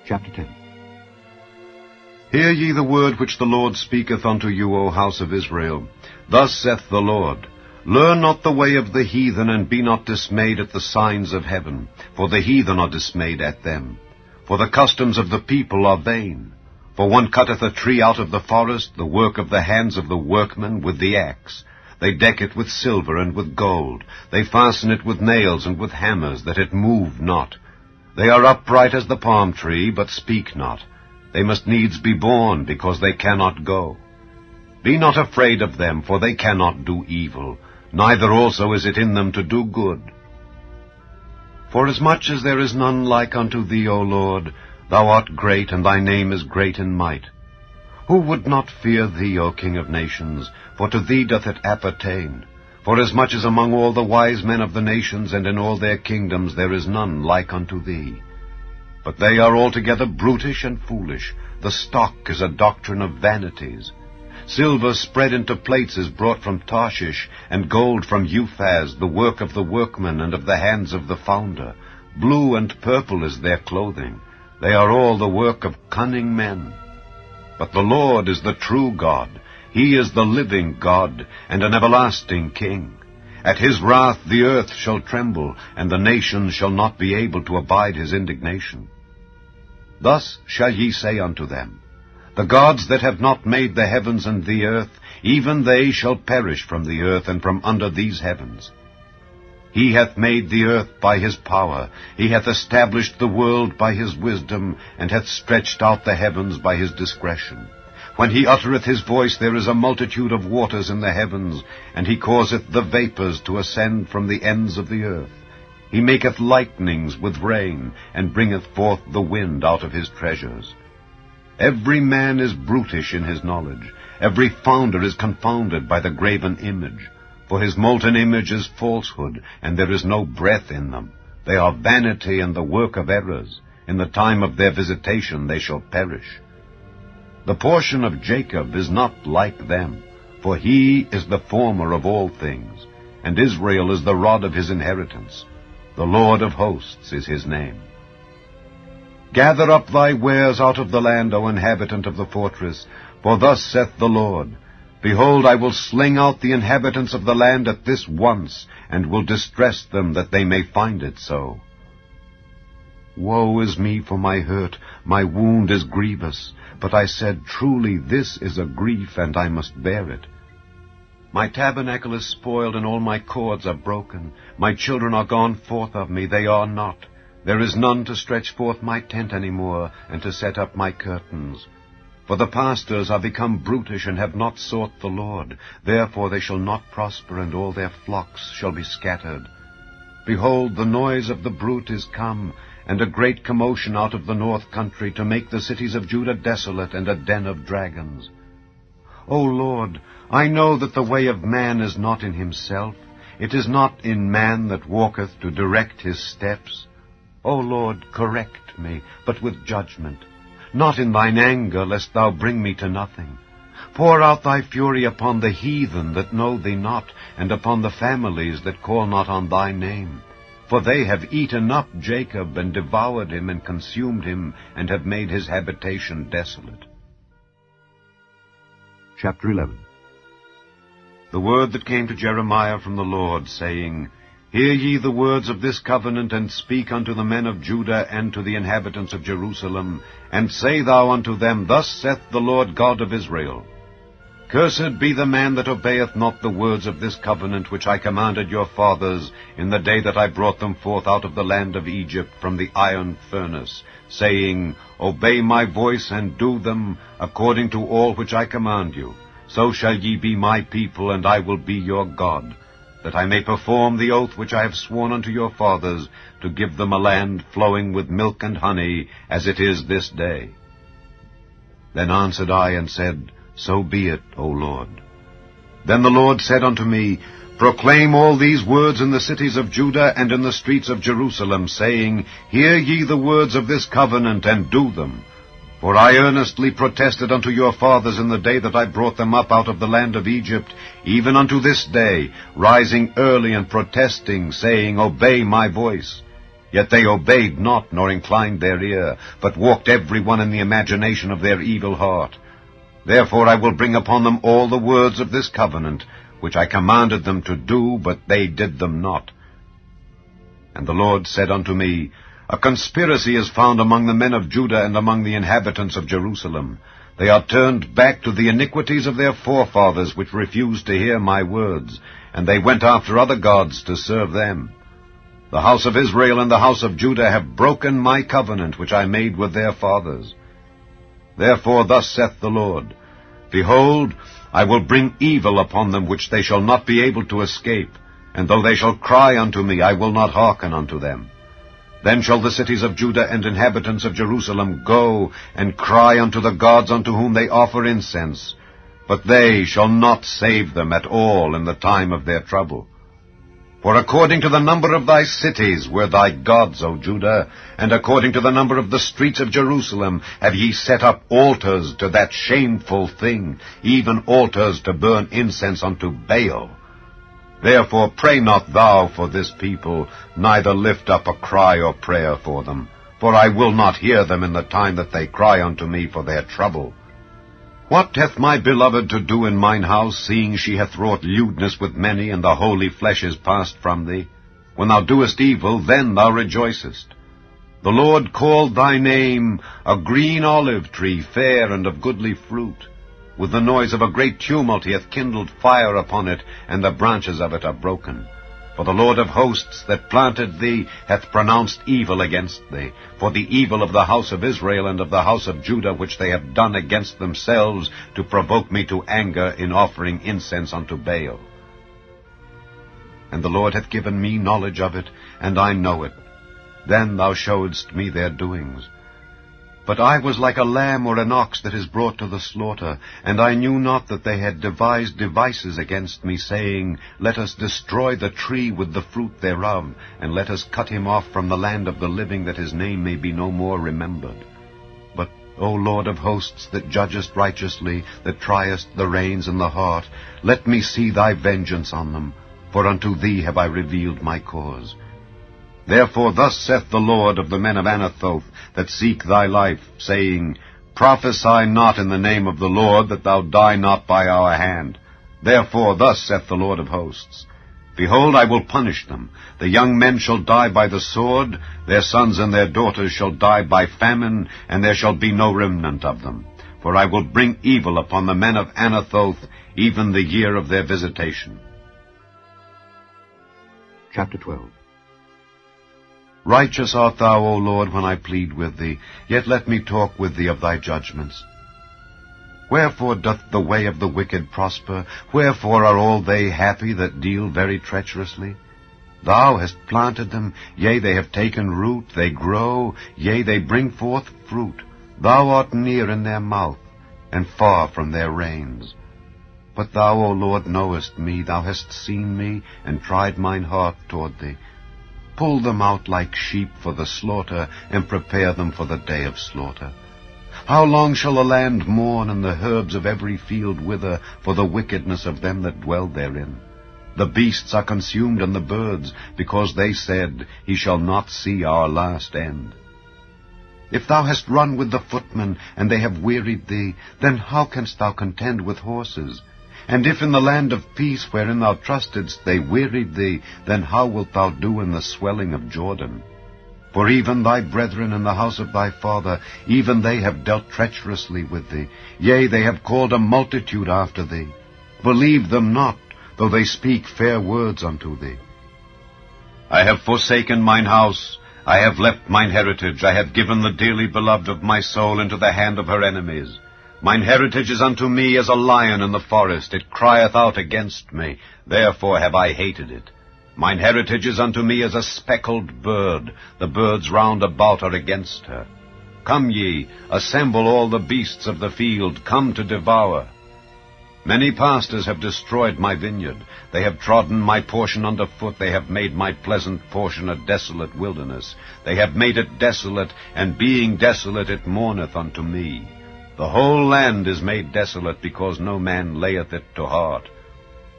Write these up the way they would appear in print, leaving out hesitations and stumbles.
Chapter 10. Hear ye the word which the Lord speaketh unto you, O house of Israel. Thus saith the Lord, Learn not the way of the heathen, and be not dismayed at the signs of heaven, for the heathen are dismayed at them. For the customs of the people are vain. For one cutteth a tree out of the forest, the work of the hands of the workmen, with the axe. They deck it with silver and with gold. They fasten it with nails and with hammers, that it move not. They are upright as the palm tree, but speak not. They must needs be born, because they cannot go. Be not afraid of them, for they cannot do evil, neither also is it in them to do good. Forasmuch as there is none like unto thee, O Lord, thou art great, and thy name is great in might. Who would not fear thee, O King of nations? For to thee doth it appertain. Forasmuch as among all the wise men of the nations and in all their kingdoms there is none like unto thee. But they are altogether brutish and foolish. The stock is a doctrine of vanities. Silver spread into plates is brought from Tarshish, and gold from Uphaz, the work of the workman and of the hands of the founder. Blue and purple is their clothing. They are all the work of cunning men. But the Lord is the true God. He is the living God, and an everlasting King. At his wrath the earth shall tremble, and the nations shall not be able to abide his indignation. Thus shall ye say unto them, The gods that have not made the heavens and the earth, even they shall perish from the earth and from under these heavens. He hath made the earth by his power. He hath established the world by his wisdom, and hath stretched out the heavens by his discretion. When he uttereth his voice, there is a multitude of waters in the heavens, and he causeth the vapors to ascend from the ends of the earth. He maketh lightnings with rain, and bringeth forth the wind out of his treasures. Every man is brutish in his knowledge. Every founder is confounded by the graven image. For his molten image is falsehood, and there is no breath in them. They are vanity and the work of errors. In the time of their visitation they shall perish. The portion of Jacob is not like them, for he is the former of all things, and Israel is the rod of his inheritance. The Lord of hosts is his name. Gather up thy wares out of the land, O inhabitant of the fortress, for thus saith the Lord, Behold, I will sling out the inhabitants of the land at this once, and will distress them, that they may find it so. Woe is me for my hurt, my wound is grievous. But I said, Truly this is a grief, and I must bear it. My tabernacle is spoiled, and all my cords are broken. My children are gone forth of me, they are not. There is none to stretch forth my tent any more, and to set up my curtains. For the pastors are become brutish, and have not sought the Lord. Therefore they shall not prosper, and all their flocks shall be scattered. Behold, the noise of the brute is come, and a great commotion out of the north country, to make the cities of Judah desolate, and a den of dragons. O Lord, I know that the way of man is not in himself. It is not in man that walketh to direct his steps. O Lord, correct me, but with judgment. Not in thine anger, lest thou bring me to nothing. Pour out thy fury upon the heathen that know thee not, and upon the families that call not on thy name. For they have eaten up Jacob, and devoured him, and consumed him, and have made his habitation desolate. Chapter 11. The word that came to Jeremiah from the Lord, saying, Hear ye the words of this covenant, and speak unto the men of Judah, and to the inhabitants of Jerusalem, and say thou unto them, Thus saith the Lord God of Israel, Cursed be the man that obeyeth not the words of this covenant which I commanded your fathers in the day that I brought them forth out of the land of Egypt from the iron furnace, saying, Obey my voice, and do them according to all which I command you. So shall ye be my people, and I will be your God, that I may perform the oath which I have sworn unto your fathers, to give them a land flowing with milk and honey, as it is this day. Then answered I and said, So be it, O Lord. Then the Lord said unto me, Proclaim all these words in the cities of Judah and in the streets of Jerusalem, saying, Hear ye the words of this covenant, and do them. For I earnestly protested unto your fathers in the day that I brought them up out of the land of Egypt, even unto this day, rising early and protesting, saying, Obey my voice. Yet they obeyed not, nor inclined their ear, but walked every one in the imagination of their evil heart. Therefore I will bring upon them all the words of this covenant, which I commanded them to do, but they did them not. And the Lord said unto me, A conspiracy is found among the men of Judah and among the inhabitants of Jerusalem. They are turned back to the iniquities of their forefathers, which refused to hear my words, and they went after other gods to serve them. The house of Israel and the house of Judah have broken my covenant, which I made with their fathers. Therefore thus saith the Lord, Behold, I will bring evil upon them, which they shall not be able to escape, and though they shall cry unto me, I will not hearken unto them. Then shall the cities of Judah and inhabitants of Jerusalem go and cry unto the gods unto whom they offer incense, but they shall not save them at all in the time of their trouble. For according to the number of thy cities were thy gods, O Judah, and according to the number of the streets of Jerusalem have ye set up altars to that shameful thing, even altars to burn incense unto Baal. Therefore pray not thou for this people, neither lift up a cry or prayer for them, for I will not hear them in the time that they cry unto me for their trouble. What hath my beloved to do in mine house, seeing she hath wrought lewdness with many, and the holy flesh is passed from thee? When thou doest evil, then thou rejoicest. The Lord called thy name a green olive tree, fair and of goodly fruit. With the noise of a great tumult he hath kindled fire upon it, and the branches of it are broken. For the Lord of hosts that planted thee hath pronounced evil against thee, for the evil of the house of Israel and of the house of Judah, which they have done against themselves, to provoke me to anger in offering incense unto Baal. And the Lord hath given me knowledge of it, and I know it. Then thou showedst me their doings. But I was like a lamb or an ox that is brought to the slaughter, and I knew not that they had devised devices against me, saying, Let us destroy the tree with the fruit thereof, and let us cut him off from the land of the living, that his name may be no more remembered. But, O Lord of hosts, that judgest righteously, that triest the reins and the heart, let me see thy vengeance on them, for unto thee have I revealed my cause. Therefore thus saith the Lord of the men of Anathoth, that seek thy life, saying, Prophesy not in the name of the Lord, that thou die not by our hand. Therefore thus saith the Lord of hosts, Behold, I will punish them. The young men shall die by the sword, their sons and their daughters shall die by famine, and there shall be no remnant of them. For I will bring evil upon the men of Anathoth, even the year of their visitation. Chapter 12. Righteous art thou, O Lord, when I plead with thee, yet let me talk with thee of thy judgments. Wherefore doth the way of the wicked prosper? Wherefore are all they happy that deal very treacherously? Thou hast planted them, yea, they have taken root, they grow, yea, they bring forth fruit. Thou art near in their mouth, and far from their reins. But thou, O Lord, knowest me, thou hast seen me, and tried mine heart toward thee. Pull them out like sheep for the slaughter, and prepare them for the day of slaughter. How long shall the land mourn, and the herbs of every field wither, for the wickedness of them that dwell therein? The beasts are consumed, and the birds, because they said, He shall not see our last end. If thou hast run with the footmen, and they have wearied thee, then how canst thou contend with horses? And if in the land of peace wherein thou trustedst they wearied thee, then how wilt thou do in the swelling of Jordan? For even thy brethren in the house of thy father, even they have dealt treacherously with thee. Yea, they have called a multitude after thee. Believe them not, though they speak fair words unto thee. I have forsaken mine house, I have left mine heritage, I have given the dearly beloved of my soul into the hand of her enemies. Mine heritage is unto me as a lion in the forest, it crieth out against me, therefore have I hated it. Mine heritage is unto me as a speckled bird, the birds round about are against her. Come ye, assemble all the beasts of the field, come to devour. Many pastors have destroyed my vineyard, they have trodden my portion under foot, they have made my pleasant portion a desolate wilderness. They have made it desolate, and being desolate it mourneth unto me. The whole land is made desolate, because no man layeth it to heart.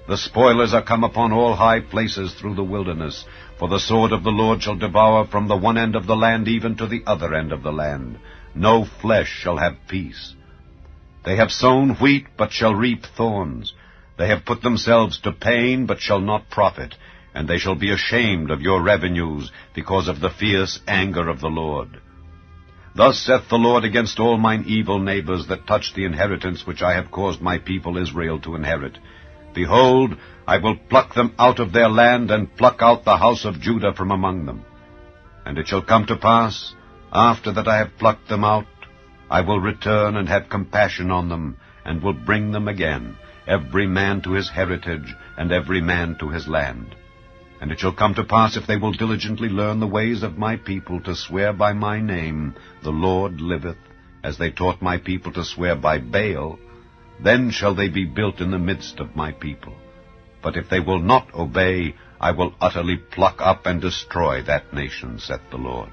The spoilers are come upon all high places through the wilderness, for the sword of the Lord shall devour from the one end of the land even to the other end of the land. No flesh shall have peace. They have sown wheat, but shall reap thorns. They have put themselves to pain, but shall not profit, and they shall be ashamed of your revenues, because of the fierce anger of the Lord. Thus saith the Lord against all mine evil neighbors that touch the inheritance which I have caused my people Israel to inherit. Behold, I will pluck them out of their land, and pluck out the house of Judah from among them. And it shall come to pass, after that I have plucked them out, I will return and have compassion on them, and will bring them again, every man to his heritage, and every man to his land. And it shall come to pass, if they will diligently learn the ways of my people, to swear by my name, the Lord liveth, as they taught my people to swear by Baal, then shall they be built in the midst of my people. But if they will not obey, I will utterly pluck up and destroy that nation, saith the Lord.